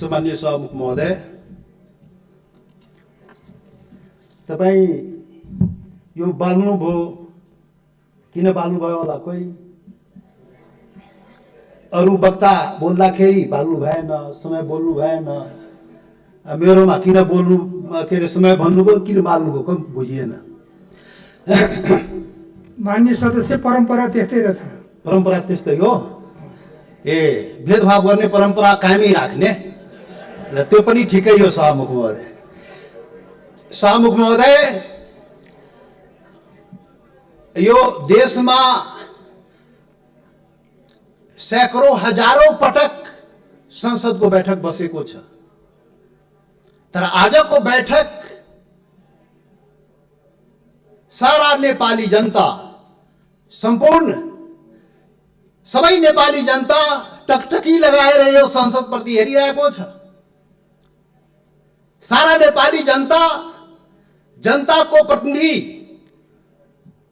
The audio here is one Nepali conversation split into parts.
सम्माननीय सभामुख महोदय, तपाईँ यो बाल्नुभयो, किन बाल्नुभयो होला? कोही अरू वक्ता बोल्दाखेरि बाल्नु भएन, समय बोल्नु भएन, मेरोमा किन बोल्नु के अरे समय भन्नुभयो, किन बाल्नुभयो कम बुझिएन। मान्य सदस्य, परम्परा त्यस्तै रहेछ। परम्परा त्यस्तै हो। ए, भेदभाव गर्ने परम्परा कायमै राख्ने, त्यो पनि ठिकै हो सभामुख महोदय। सभामुख महोदय, यो देशमा सैकड़ों हजारौं पटक संसदको बैठक बसेको छ, तर आजको बैठक सारा नेपाली जनता, सम्पूर्ण सबै नेपाली जनता टकटकी लगाएर यो संसदप्रति हेरिरहेको छ। सारा नेपाली जनता, जनताको प्रतिनिधि,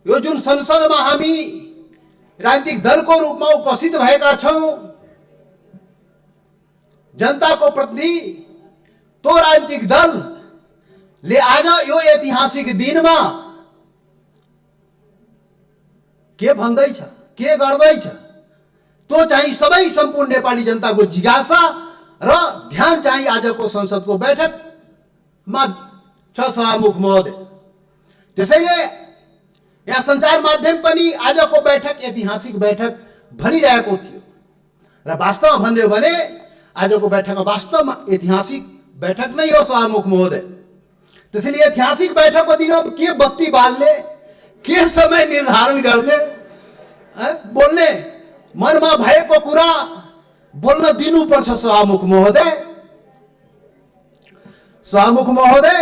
यो जुन संसदमा हामी राजनीतिक दलको रूपमा उपस्थित भएका छौं, जनताको प्रतिनिधि, तो राजनीतिक दलले आज यो ऐतिहासिक दिनमा के भन्दैछ, के गर्दैछ, तो चाहिँ सबै सम्पूर्ण नेपाली जनताको जिज्ञासा र ध्यान चाहिँ आजको संसदको बैठकमा छ सभामुख महोदय। त्यसैले यहाँ सञ्चार माध्यम पनि आजको बैठक ऐतिहासिक बैठक भनिरहेको थियो र वास्तवमा भन्यो भने आजको बैठक वास्तवमा ऐतिहासिक बैठक नै हो सभामुख महोदय। त्यसैले ऐतिहासिक बैठकको दिनमा के बत्ती बाल्ने, के समय निर्धारण गर्ने, बोल्ने मनमा भएको कुरा बोल्न दिनुपर्छ सभामुख महोदय। सभामुख महोदय,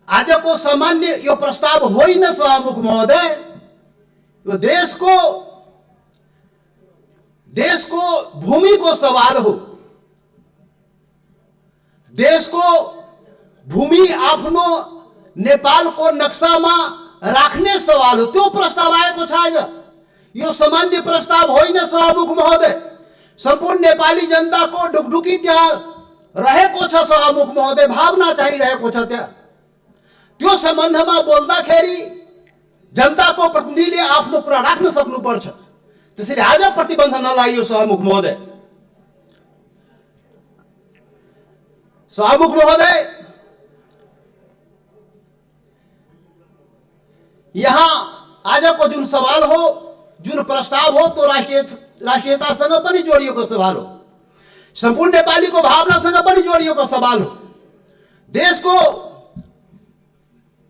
आजको सामान्य यो प्रस्ताव होइन सभामुख महोदय, यो देशको भूमिको सवाल हो। देशको भूमि आफ्नो नेपालको नक्सामा राख्ने सवाल हो, त्यो प्रस्ताव आएको छ आज। यो सामान्य प्रस्ताव होइन सभामुख महोदय। सम्पूर्ण नेपाली जनताको ढुकढुकी त्यहाँ रहेको छ सभामुख महोदय, भावना चाहिँ रहेको छ त्यहाँ। त्यो सम्बन्धमा बोल्दाखेरि जनताको प्रतिनिधिले आफ्नो कुरा राख्न सक्नुपर्छ। त्यसैले आज प्रतिबन्ध नलागियो सभामुख महोदय। सभामुख महोदय, यहाँ आजको जुन सवाल हो, जुन प्रस्ताव हो, तो राष्ट्रियतासँग पनि जोडिएको सवाल हो, सम्पूर्ण नेपालीको भावनासँग पनि जोडिएको सवाल हो, देशको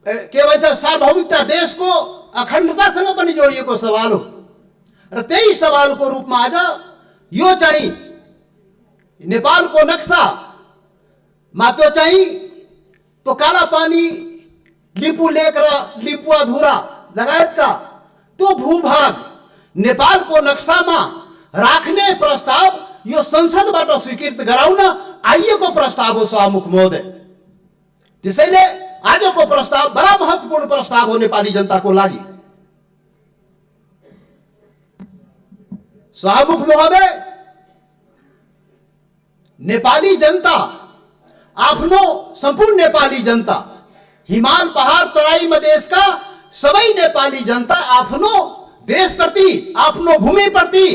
के भन्छ सार्वभौमिकता, देशको अखण्डतासँग पनि जोडिएको सवाल हो र त्यही सवालको रूपमा आज यो चाहिँ नेपालको नक्सामा त्यो चाहिँ तो कालापानी, लिपु लेक र लिपुवाधुरा लगायतका त्यो भूभाग नेपालको नक्सामा राख्ने प्रस्ताव यो संसदबाट स्वीकृत गराउन आइएको प्रस्ताव हो सभामुख महोदय। त्यसैले आजको प्रस्ताव बडा महत्त्वपूर्ण प्रस्ताव हो नेपाली जनताको लागि। सभामुख महोदय, नेपाली जनता, आफ्नो सम्पूर्ण नेपाली जनता, हिमाल पहाड तराई मधेसका सबै नेपाली जनता आफ्नो देशप्रति, आफ्नो भूमिप्रति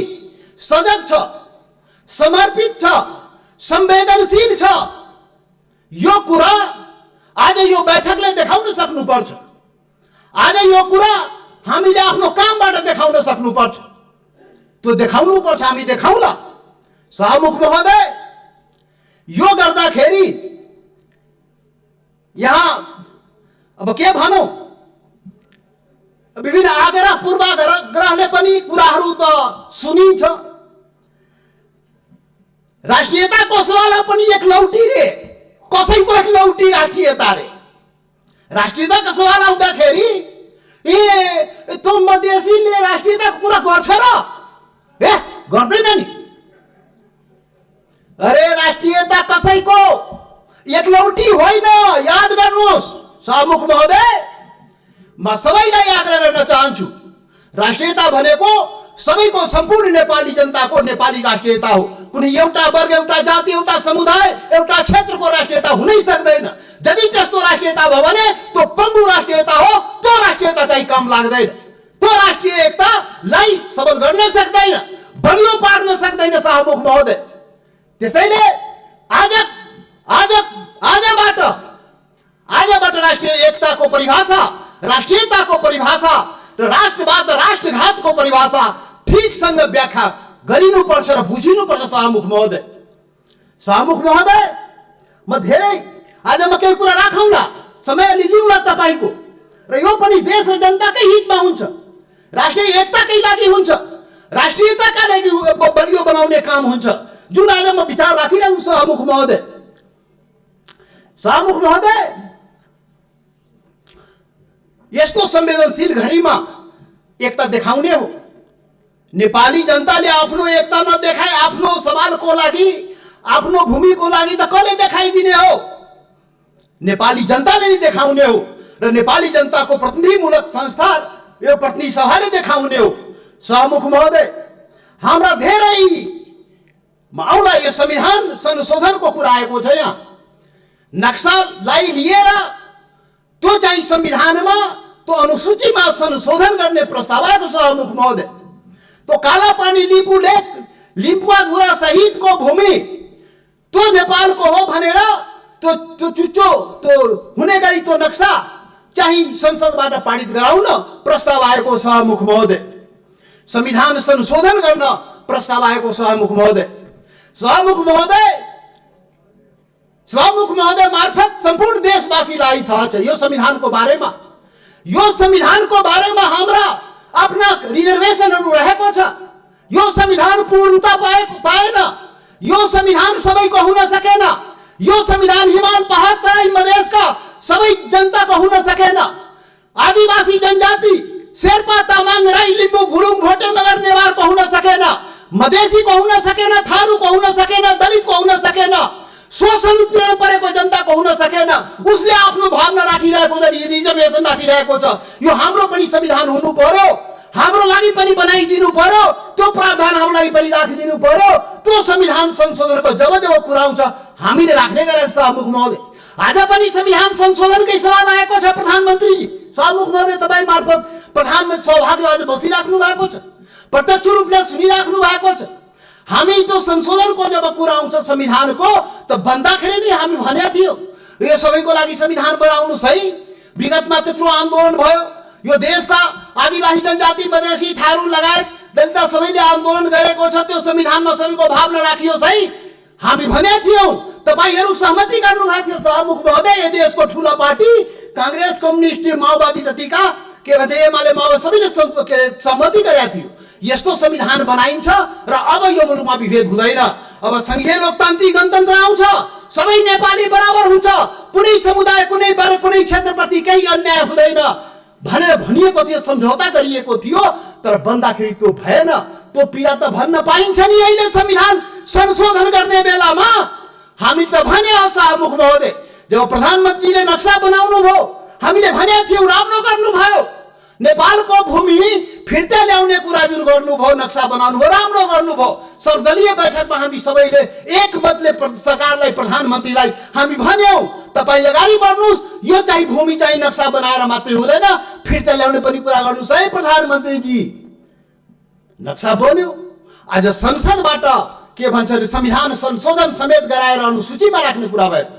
सजग छ, समर्पित छ, संवेदनशील छ। यो कुरा आज यो बैठकले देखाउन सक्नुपर्छ। आज यो कुरा हामीले आफ्नो कामबाट देखाउन सक्नुपर्छ। त्यो देखाउनुपर्छ, हामी देखाउला। सभामुख महोदय, यो गर्दाखेरि यहाँ अब के भनौं, विभिन्न आग्रह पूर्वाग्रहले पनि कुराहरू त सुनिन्छ। राष्ट्रियताको सवाल पनि एक लौटी रे, कसैको एक लौटी राष्ट्रियता रे। राष्ट्रियताको सवाल आउँदाखेरि ए त्यो मधेसीले राष्ट्रियताको कुरा गर्छ र? ए गर्दैन नि। अरे राष्ट्रियता कसैको एक लौटी होइन, याद गर्नुहोस् सभामुख महोदय। म सबैलाई याद गर्न चाहन्छु, राष्ट्रियता भनेको सबैको, सम्पूर्ण नेपाली जनताको नेपाली राष्ट्रियता हो। कुनै एउटा वर्ग, एउटा जाति, एउटा समुदाय, एउटा क्षेत्रको राष्ट्रियता हुनै सक्दैन। यदि त्यस्तो राष्ट्रियता भयो भने त्यो पङ्गु राष्ट्रियता हो। त्यो राष्ट्रियता चाहिँ काम लाग्दैन। त्यो राष्ट्रिय एकतालाई सबल गर्न सक्दैन, बलियो पार्न सक्दैन शाहमुख महोदय। त्यसैले आजबाट राष्ट्रिय एकताको परिभाषा, राष्ट्रियताको परिभाषा र राष्ट्रवाद, राष्ट्रघातको परिभाषा ठिकसँग व्याख्या गरिनुपर्छ र बुझिनुपर्छ शाहमुख महोदय। शाहमुख महोदय, म धेरै आज म केही कुरा राखौँला, समय लिउँला तपाईँको, र यो पनि देश र जनताकै हितमा हुन्छ, राष्ट्रिय एकताकै लागि हुन्छ, राष्ट्रियताका लागि बलियो बनाउने काम हुन्छ, जुन आज म विचार राखिरहेको छु शाहमुख महोदय। शाहमुख महोदय, यस्तो संवेदनशील घडीमा एकता देखाउने हो। नेपाली जनताले आफ्नो एकता नदेखाए आफ्नो सवालको लागि, आफ्नो भूमिको लागि त कसले देखाइदिने हो? नेपाली जनताले नै देखाउने हो र नेपाली जनताको प्रतिनिधिमूलक संस्था, यो प्रतिनिधि सभाले देखाउने हो। शाहमुख महोदय, हाम्रा धेरै आउला यो संविधान संशोधनको कुरा आएको छ। यहाँ नक्सालाई लिएर त्यो चाहिँ संविधानमा, त्यो अनुसूचीमा संशोधन गर्ने प्रस्ताव आएको छ शाहमुख महोदय। त्यो कालापानी लिम्बू लेक, लिम्पुवाधुरा सहितको भूमि त्यो नेपालको हो भनेर त्यो चुच्चो त्यो हुने गरी त्यो नक्सा चाहिँ संसदबाट पारित गराउन प्रस्ताव आएको शाहमुख महोदय। संविधान संशोधन गर्न प्रस्ताव आएको शाहमुख महोदय। शाहमुख महोदय मार्फत सम्पूर्ण देशवासीलाई थाहा छ यो संविधानको बारेमा। यो संविधानको बारेमा हाम्रा आफ्ना रिजर्भेसनहरू रहेको छ। यो संविधान पूर्णता पाएन। यो संविधान सबैको हुन सकेन। यो संविधान हिमाल, पहाड, तराई, मधेसका सबै जनताको हुन सकेन। आदिवासी जनजाति, शेर्पा, तामाङ, राई, लिम्बू, गुरुङ, भोटे, मगर, नेवारको हुन सकेन। मधेसीको हुन सकेन, थारूको हुन सकेन, दलितको हुन सकेन, शोषण उत्पीडन परेको जनताको हुन सकेन। उसले आफ्नो भावना राखिरहेको छ, रिजर्भेसन राखिरहेको छ। यो हाम्रो पनि संविधान हुनु पर्यो, हाम्रो लागि पनि बनाइदिनु पर्यो, त्यो प्रावधान हाम्रो लागि पनि राखिदिनु पर्यो। त्यो संविधान संशोधनको जब कुरा आउँछ हामीले राख्ने गरेर शाहमुख महोदय। आज पनि संविधान संशोधनकै सवाल आएको छ प्रधानमन्त्रीजी। शाहमुख महोदय, तपाईँ मार्फत प्रधानमन्त्री सौभाग्य आज बसिराख्नु भएको छ, प्रत्यक्ष रूपले सुनिराख्नु भएको छ। हामी त्यो संशोधनको जब कुरा आउँछ संविधानको, त भन्दाखेरि नै हामी भनेको थियो यो सबैको लागि संविधान बनाउनुहोस् है। विगतमा त्यत्रो आन्दोलन भयो, यो देशका आदिवासी जनजाति, मधेसी, थारू लगायत दलित सबैले आन्दोलन गरेको छ। त्यो संविधानमा सबैको भावना राखियोस् है हामी भनेका थियौँ। तपाईँहरू सहमति गर्नुभएको थियो शाहमुख महोदय। यो देशको ठुलो पार्टी काङ्ग्रेस, कम्युनिस्ट, माओवादी जतिका के भन्छ एमाले, माओवादी सबैले सहमति गरेका थियो यस्तो संविधान बनाइन्छ र अब यो मुलुकमा विभेद हुँदैन। अब संघीय लोकतान्त्रिक गणतन्त्र आउँछ, सबै नेपाली बराबर हुन्छ, कुनै समुदाय, कुनै वर्ग, कुनै क्षेत्रप्रति केही अन्याय हुँदैन भनेर भनिएको थियो, सम्झौता गरिएको थियो। तर बन्दाखेरि त्यो भएन। त्यो पीडा त भन्न पाइन्छ नि अहिले संविधान संशोधन गर्ने बेलामा। हामी त भने शाहमुख महोदय, जब प्रधानमन्त्रीले नक्सा बनाउनु भयो हामीले भनेको थियौँ राम्रो गर्नुभयो। नेपालको भूमि फिर्ता ल्याउने कुरा जुन गर्नुभयो, नक्सा बनाउनु भयो, राम्रो गर्नुभयो। सर्वदलीय बैठकमा हामी सबैले एकमतले सरकारलाई, प्रधानमन्त्रीलाई हामी भन्यौँ तपाईँ अगाडि बढ्नुहोस्, यो चाहिँ भूमि चाहिँ नक्सा बनाएर मात्रै हुँदैन, फिर्ता ल्याउने पनि कुरा गर्नुहोस् है प्रधानमन्त्रीजी। नक्सा बन्यो। आज संसदबाट के भन्छ संविधान संशोधन समेत गराएर अनुसूचीमा राख्ने कुरा भएको।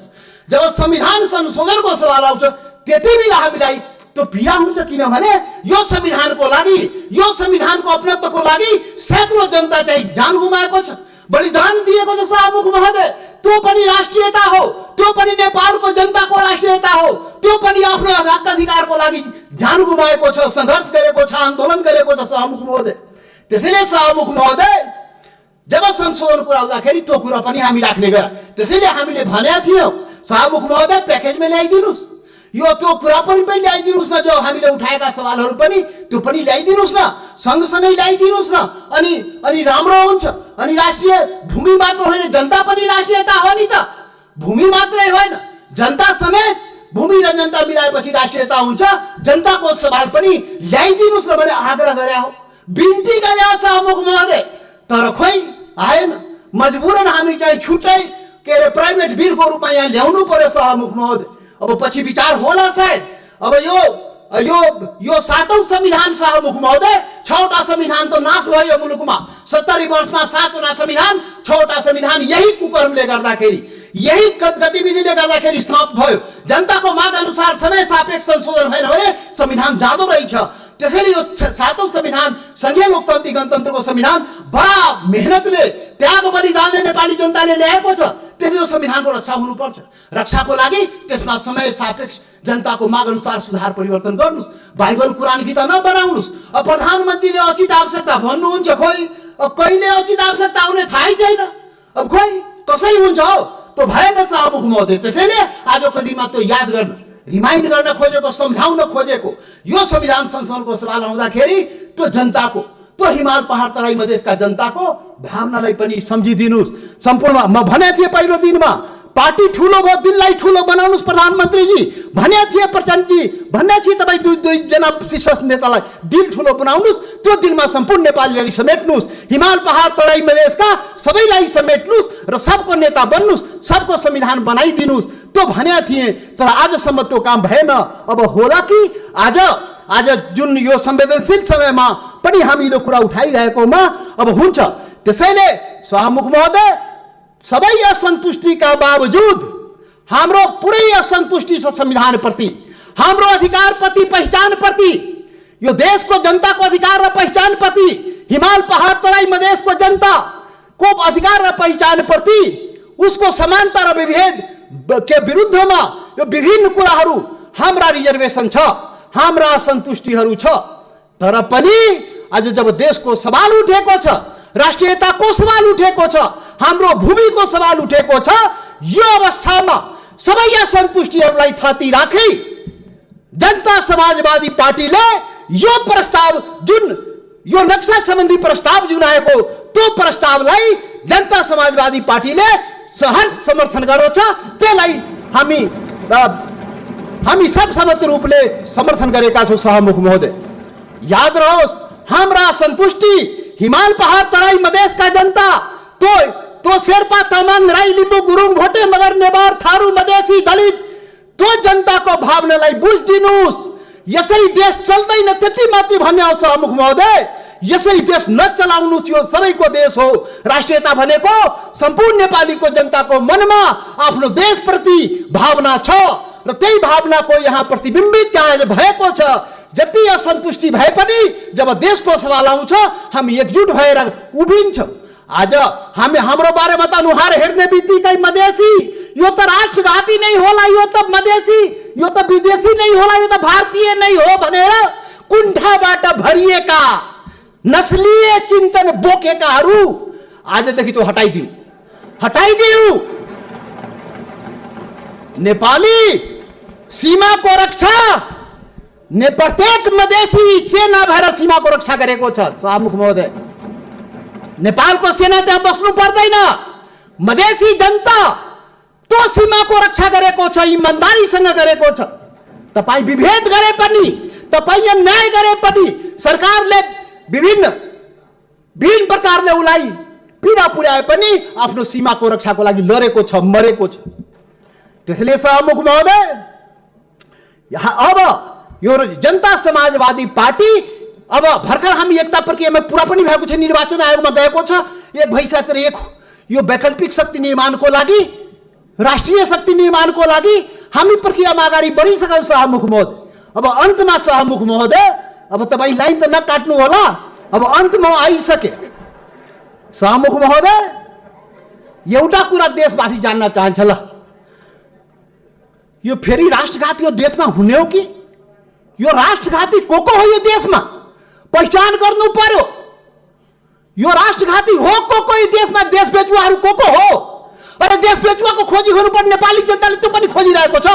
जब संविधान संशोधनको सवाल आउँछ त्यति बेला हामीलाई त्यो पीडा हुन्छ, किनभने यो संविधानको लागि, यो संविधानको अपनत्वको लागि सैकौं जनता चाहिँ जान गुमाएको छ, बलिदान दिएको छ शाहमुख महोदय। त्यो पनि राष्ट्रियता हो, त्यो पनि नेपालको जनताको राष्ट्रियता हो, त्यो पनि आफ्नो हक अधिकारको लागि जान गुमाएको छ, सङ्घर्ष गरेको छ, आन्दोलन गरेको छ शाहमुख महोदय। त्यसैले शाहमुख महोदय, जब संशोधनको आउँदाखेरि त्यो कुरा पनि हामी राख्ने गरा। त्यसैले हामीले भनेका थियौँ शाहमुख महोदय प्याकेजमा ल्याइदिनुहोस्, यो त्यो कुरा पनि ल्याइदिनुहोस् न, जो हामीले उठाएका सवालहरू पनि त्यो पनि ल्याइदिनुहोस् न, सँगसँगै ल्याइदिनुहोस् न। अनि राम्रो हुन्छ। अनि राष्ट्रिय भूमि मात्र होइन, जनता पनि राष्ट्रियता हो नि त। भूमि मात्रै होइन, जनता समेत, भूमि र जनता मिलाएपछि राष्ट्रियता हुन्छ। जनताको सवाल पनि ल्याइदिनुहोस् न भने आग्रह गरे हो, बिन्ती गरे हो शाहमुख महोदय। तर खोइ आएन। मजबुरन हामी चाहिँ छुट्टै के अरे प्राइभेट बिलको रूपमा यहाँ ल्याउनु पर्यो सभामुख महोदय। अब पछि विचार होला सायद। अब यो यो यो 7औं संविधान सभामुख महोदय, 6वटा संविधान त नाश भयो मुलुकमा। 70 वर्षमा 7वटा संविधान, 6वटा संविधान यही कुकर्मले गर्दाखेरि, यही गतिविधिले गर्दाखेरि समाप्त भयो। जनताको माग अनुसार समय सापेक्ष संशोधन भएन भने संविधान जाँदो रहेछ। त्यसैले यो 7औं संविधान, संघीय लोकतान्त्रिक गणतन्त्रको संविधान बडा मेहनतले, त्याग बलिदानले नेपाली जनताले ल्याएको छ। त्यसले यो संविधानको रक्षा हुनुपर्छ। रक्षाको लागि त्यसमा समय सापेक्ष जनताको माग अनुसार सुधार परिवर्तन गर्नुस्। बाइबल कुरान गीता नबनाउनुस्। अब प्रधानमन्त्रीले उचित आवश्यकता भन्नुहुन्छ, खोइ अब कहिले उचित आवश्यकता आउने थाहै छैन। अब खोइ कसरी हुन्छ हो, त्यो भएन सभामुख महोदय। त्यसैले आजको दिनमा त्यो याद गर्न, रिमाइन्ड गर्न खोजेको, सम्झाउन खोजेको यो संविधान संशोधनको सवाल आउँदाखेरि त्यो जनताको, त्यो हिमाल पहाड तराई मधेसका जनताको भावनालाई पनि सम्झिदिनुहोस्। सम्पूर्ण म भने थिएँ पहिलो दिनमा, पार्टी ठुलो भयो, दिललाई ठुलो बनाउनुहोस् प्रधानमन्त्रीजी भने थिए, प्रचण्डजी भन्ने थिए। तपाईँ दुईजना शीर्ष नेतालाई दिल ठुलो बनाउनुहोस्, त्यो दिलमा सम्पूर्ण नेपालीलाई समेट्नुहोस्, हिमाल पहाड तराई मधेसका सबैलाई समेट्नुहोस् र सबको नेता बन्नुहोस्, सबको संविधान बनाइदिनुहोस्, त्यो भने थिएँ। तर आजसम्म त्यो काम भएन। अब होला कि आज जुन यो संवेदनशील समयमा पनि हामी यो कुरा उठाइरहेकोमा अब हुन्छ। त्यसैले सभामुख महोदय, सबै असन्तुष्टिका बावजुद हाम्रो पुरै असन्तुष्टि छ संविधानप्रति, हाम्रो अधिकारप्रति, पहिचानप्रति, यो देशको जनताको अधिकार र पहिचानप्रति, हिमाल पहाड तराई मधेसको जनताको अधिकार र पहिचानप्रति, उसको समानता र विभेद के विरुद्धमा यो विभिन्न कुराहरू, हाम्रा रिजर्भेसन छ, हाम्रा असन्तुष्टिहरू छ। तर पनि आज जब देशको सवाल उठेको छ, राष्ट्रियताको सवाल उठेको छ, हाम्रो भूमिको सवाल उठेको छ, यो अवस्थामा सबै असन्तुष्टिहरूलाई थाती राखी जनता समाजवादी पार्टीले यो प्रस्ताव, जुन यो नक्सा सम्बन्धी प्रस्ताव जुन आएको, त्यो प्रस्तावलाई जनता समाजवादी पार्टीले सहर्ष समर्थन गर्दछ। त्यसलाई हामी सर्वसम्मत रूपले समर्थन गरेका छौँ सभामुख महोदय। याद रहोस्, हाम्रा असन्तुष्टि हिमाल पहाड तराई मधेसका जनता, तो शेर्पा तामाङ राई लिम्बू गुरुङ भोटे मगर नेवार थारू मधेसी दलित, त्यो जनताको भावनालाई बुझिदिनुहोस्। यसरी देश चल्दैन त्यति मात्रै भन्ने आउँछ सभामुख महोदय। यसरी देश नचलाउनुहोस्, यो सबैको देश हो। राष्ट्रियता भनेको सम्पूर्ण नेपालीको जनताको मनमा आफ्नो देशप्रति भावना छ र त्यही भावनाको यहाँ प्रतिबिम्बित यहाँ भएको छ। जति असन्तुष्टि भए पनि जब देशको सवाल आउँछ हामी एकजुट भएर उभिन्छौँ। आज हाम्रो बारेमा त अनुहार हेर्ने बित्तिकै मधेसी, यो त राष्ट्रघाती नै होला, यो त मधेसी, यो त विदेशी नै होला, यो त भारतीय नै हो भनेर कुण्ठाबाट भरिएका नस्लीय चिन्तन बोकेकाहरू आजदेखि त्यो हटाइदिऊ। नेपाली सीमाको रक्षा प्रत्येक मधेसी सेना भएर सीमाको रक्षा गरेको छ सभामुख महोदय। नेपालको सेना त्यहाँ बस्नु पर्दैन। मधेसी जनता त्यो सीमाको रक्षा गरेको छ, इमान्दारीसँग गरेको छ। तपाईँ विभेद गरे पनि, तपाईँ अन्याय गरे पनि, सरकारले विभिन्न प्रकारले उसलाई पीडा पुर्याए पनि आफ्नो सीमाको रक्षाको लागि लडेको छ, मरेको छ। त्यसैले सभामुख महोदय, अब यो जनता समाजवादी पार्टी, अब भर्खर हामी एकता प्रक्रियामा पुरा पनि भएको छ, निर्वाचन आयोगमा गएको छ, एक भइसकेर एक यो वैकल्पिक शक्ति निर्माणको लागि, राष्ट्रिय शक्ति निर्माणको लागि हामी प्रक्रियामा अगाडि बढिसक्यौँ सभामुख महोदय। अब अन्तमा सभामुख महोदय, अब तपाईँ लाइन त नकाट्नु होला, अब अन्तमा आइसके। सभामुख महोदय, एउटा कुरा देशवासी जान्न चाहन्छ, ल यो फेरि राष्ट्रघाती यो देशमा हुने हो कि? यो राष्ट्रघाती को हो यो देशमा? पहिचान गर्नु पर्यो। यो राष्ट्रघाती हो को यो देशमा? देश बेचुवाहरू को हो? अरे देश बेचुवाको खोजी गर्नुपर्ने नेपाली जनताले त्यो पनि खोजिरहेको छ।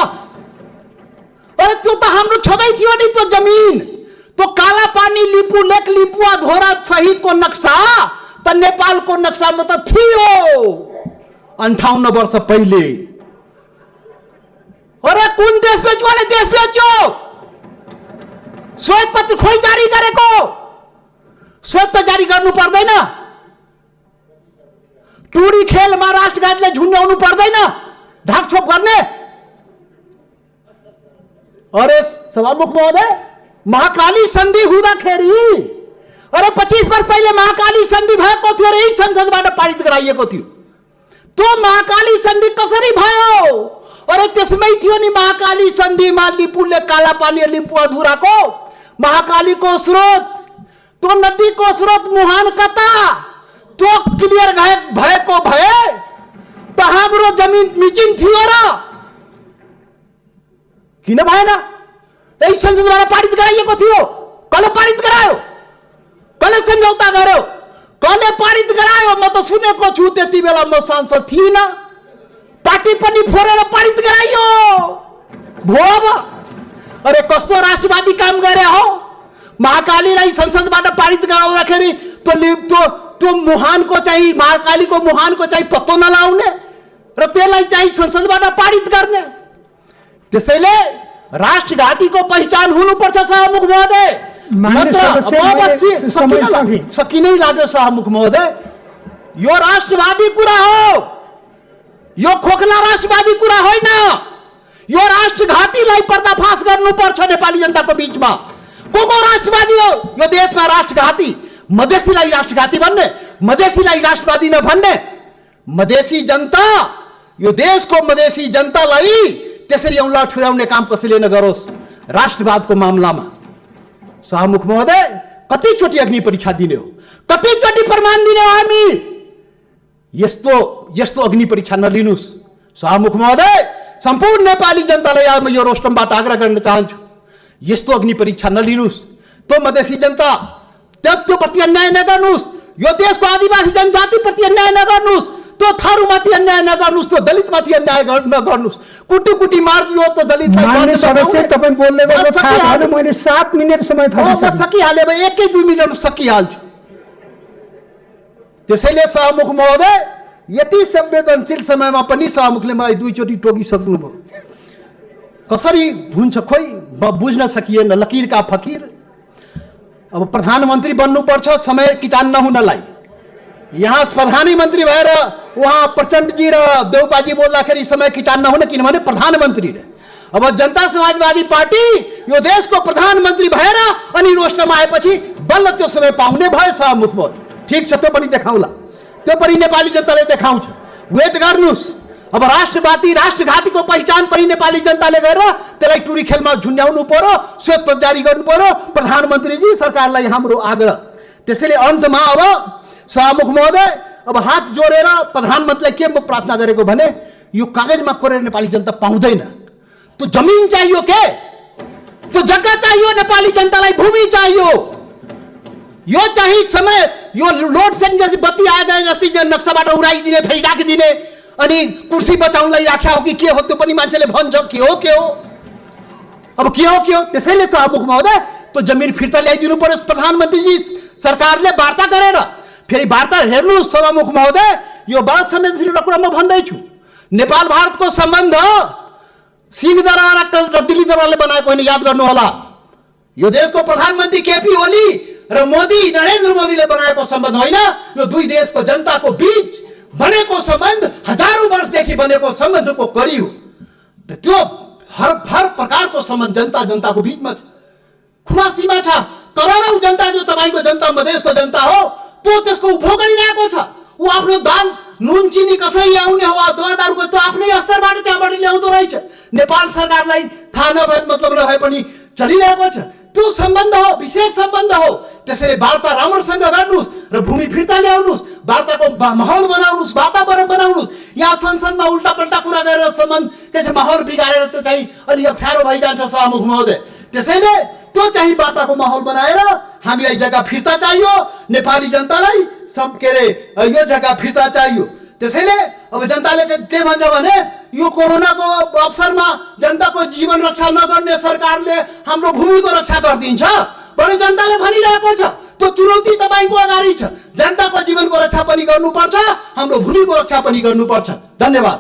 अरे त्यो त हाम्रो छँदै थियो नि, त्यो जमिन, त्यो काला पानी, लिपु लेक, लिपुवा धोरा सहितको नक्सा त नेपालको नक्सामा त थियो 58 वर्ष पहिले। अरे कुन देश बेचुवाले देश बेच्यो? श्वेत पत्र खोइ जारी गरेको? श्वेत पत्र जारी गर्नु पर्दैन? टुरी खेलमा राष्ट्रघातले झुन्ड्याउनु पर्दैन, ढाकछोप गर्ने। अरे सभामुख महोदय, महाकाली सन्धि हुँदाखेरि, अरे 25 वर्ष पहिले महाकाली सन्धि भएको थियो र यही संसदबाट पारित गराइएको थियो। त्यो महाकाली सन्धि कसरी भयो? अरे त्यसमै थियो नि महाकाली सन्धिमा लिपुले काला पानी लिम्पू अधुराको महाकालीको स्रोत, त्यो नदीको स्रोत मुहान कता, त्यो क्लियर भएको भए त हाम्रो जमिन मिचिन थियो र किन भएन? यही संसदबाट पारित गराइएको थियो। कसले पारित गरायो? कसले सम्झौता गर्यो? कसले पारित गरायो? म त सुनेको छु, त्यति बेला म सांसद थिइन, पार्टी पनि फोरेर पारित गराइयो भो। अरे कस्तो राष्ट्रवादी काम गरे हो? महाकालीलाई संसदबाट पारित गराउँदाखेरि त्यो मुहानको चाहिँ, महाकालीको मुहानको चाहिँ पत्तो नलाउने र त्यसलाई चाहिँ संसदबाट पारित गर्ने। त्यसैले राष्ट्रघातीको पहिचान हुनुपर्छ सभामुख महोदय। सकिनै लाग्यो सभामुख महोदय। यो राष्ट्रवादी कुरा हो, यो खोखला राष्ट्रवादी कुरा होइन। यो राष्ट्रघातीलाई पर्दाफास गर्नुपर्छ नेपाली जनताको बीचमा। को राष्ट्रवादी हो यो देशमा? राष्ट्रघाती, मधेसीलाई राष्ट्रघाती भन्ने, मधेसीलाई राष्ट्रवादी नभन्ने। मधेसी जनता, यो देशको मधेसी जनतालाई त्यसरी औँला ठुर्याउने काम कसैले नगरोस् राष्ट्रवादको मामलामा। सभामुख महोदय, कतिचोटि अग्नि परीक्षा दिने हो, कतिचोटि प्रमाण दिने हो हामी? यस्तो अग्नि परीक्षा नलिनुस् सभामुख महोदय। सम्पूर्ण नेपाली जनतालाई आज म यो रोस्टमबाट आग्रह गर्न चाहन्छु, यस्तो अग्नि परीक्षा नलिनुस्। त्यो मधेसी जनता त्यो प्रति अन्याय नगर्नुस्, यो देशको आदिवासी जनजातिप्रति अन्याय नगर्नुस्, त्यो थारूमाथि अन्याय नगर्नुस्, त्यो दलितमाथि अन्याय नगर्नुस्। कुटी कुटी मारिदियो त दलितलाई। मान्य सदस्य, तपाईँ बोल्ने बेला मैले 7 मिनेट समय सकिहाले, 1-2 मिनट सकिहाल्छु। त्यसैले सभामुख महोदय, यति संवेदनशील समयमा पनि सभामुखले मलाई 2 चोटि टोकिसक्नुभयो। कसरी हुन्छ खोइ बुझ्न सकिएन। लकीर का फकीर। अब प्रधानमन्त्री बन्नुपर्छ समय किटान नहुनलाई। यहाँ प्रधानमन्त्री भएर उहाँ प्रचण्डजी र देउपाजी बोल्दाखेरि समय किटान नहुन, किनभने प्रधानमन्त्री रे। अब जनता समाजवादी पार्टी यो देशको प्रधानमन्त्री भएर अनि रोस्टमा आएपछि बल्ल त्यो समय पाउने भयो सभामुख महोदय। ठीक छ, त्यो पनि देखाउला, त्यो पनि नेपाली जनताले देखाउँछ। वेट गर्नुस्। अब राष्ट्रवादी राष्ट्रघातीको पहिचान पनि नेपाली जनताले गरेर त्यसलाई टुरी खेलमा झुन्ड्याउनु पर्यो, श्वेत पत्र जारी गर्नु पर्यो। प्रधानमन्त्रीजी, सरकारलाई हाम्रो आग्रह। त्यसैले अन्तमा अब सभामुख महोदय, अब हात जोडेर प्रधानमन्त्रीलाई के म प्रार्थना गरेको भने, यो कागजमा कोरेर नेपाली जनता पाउँदैन। त्यो जमिन चाहियो, के त्यो जग्गा चाहियो, नेपाली जनतालाई भूमि चाहियो। यो चाहिँ समय, यो लोड सेडिङ जस्तै बत्ती आए जस्तै नक्साबाट उडाइदिने, फेरि राखिदिने, अनि कुर्सी बचाउनलाई राख्या हो कि के हो त्यो पनि मान्छेले भन्छ। के हो अब के हो? त्यसैले सभामुख महोदय, त्यो जमिन फिर्ता ल्याइदिनु पर्यो। प्रधानमन्त्रीजी सरकारले वार्ता गरेर फेरि वार्ता हेर्नुहोस् सभामुख महोदय। यो बडा संवेदनशील कुरा म भन्दैछु। नेपाल भारतको सम्बन्ध सिंहदरबार र दिल्ली दरबारले बनाएको होइन, याद गर्नु होला। यो देशको प्रधानमन्त्री केपी ओली र मोदी, नरेन्द्र मोदीले बनाएको सम्बन्ध होइन। यो दुई देशको जनताको बीच बनेको सम्बन्ध, हजारौं वर्षदेखि बनेको सम्बन्धको कडी हो। त्यो हर प्रकारको सम्बन्ध जनताको बीचमा खुला सीमा छ। करोडौं जनता जो तपाईको जनता, मधेसको जनता हो, त्यो त्यसको उपभोग गरिरहेको छ। ऊ आफ्नो दाल नुन चिनी कसरी ल्याउने हो, दुवादारको त्यो आफ्नै स्तरबाट त्यहाँबाट ल्याउँदो रहेछ। नेपाल सरकारलाई थाहा नभए मतलब नभए पनि चलिरहेको छ। त्यो सम्बन्ध हो, विशेष सम्बन्ध हो। त्यसैले वार्ता राम्रोसँग गर्नुस् र भूमि फिर्ता ल्याउनुस्, वार्ताको माहौल बनाउनुस्, वातावरण बनाउनुस्। यहाँ संसदमा उल्टापल्टा कुरा गरेर सम्बन्ध के माहौल बिगारेर त्यो चाहिँ अलि अप्ठ्यारो भइजान्छ सभामुख महोदय। त्यसैले त्यो चाहिँ वार्ताको माहौल बनाएर हामीलाई जग्गा फिर्ता चाहियो, नेपाली जनतालाई के अरे यो जग्गा फिर्ता चाहियो। त्यसैले अब जनताले के भन्छ भने, यो कोरोनाको अवसरमा जनताको जीवन रक्षा नगर्ने सरकारले हाम्रो भूमिको रक्षा गरिदिन्छ भने जनताले भनिरहेको छ। त्यो चुनौती तपाईको अगाडि छ। जनताको जीवनको रक्षा पनि गर्नुपर्छ, हाम्रो भूमिको रक्षा पनि गर्नुपर्छ। धन्यवाद।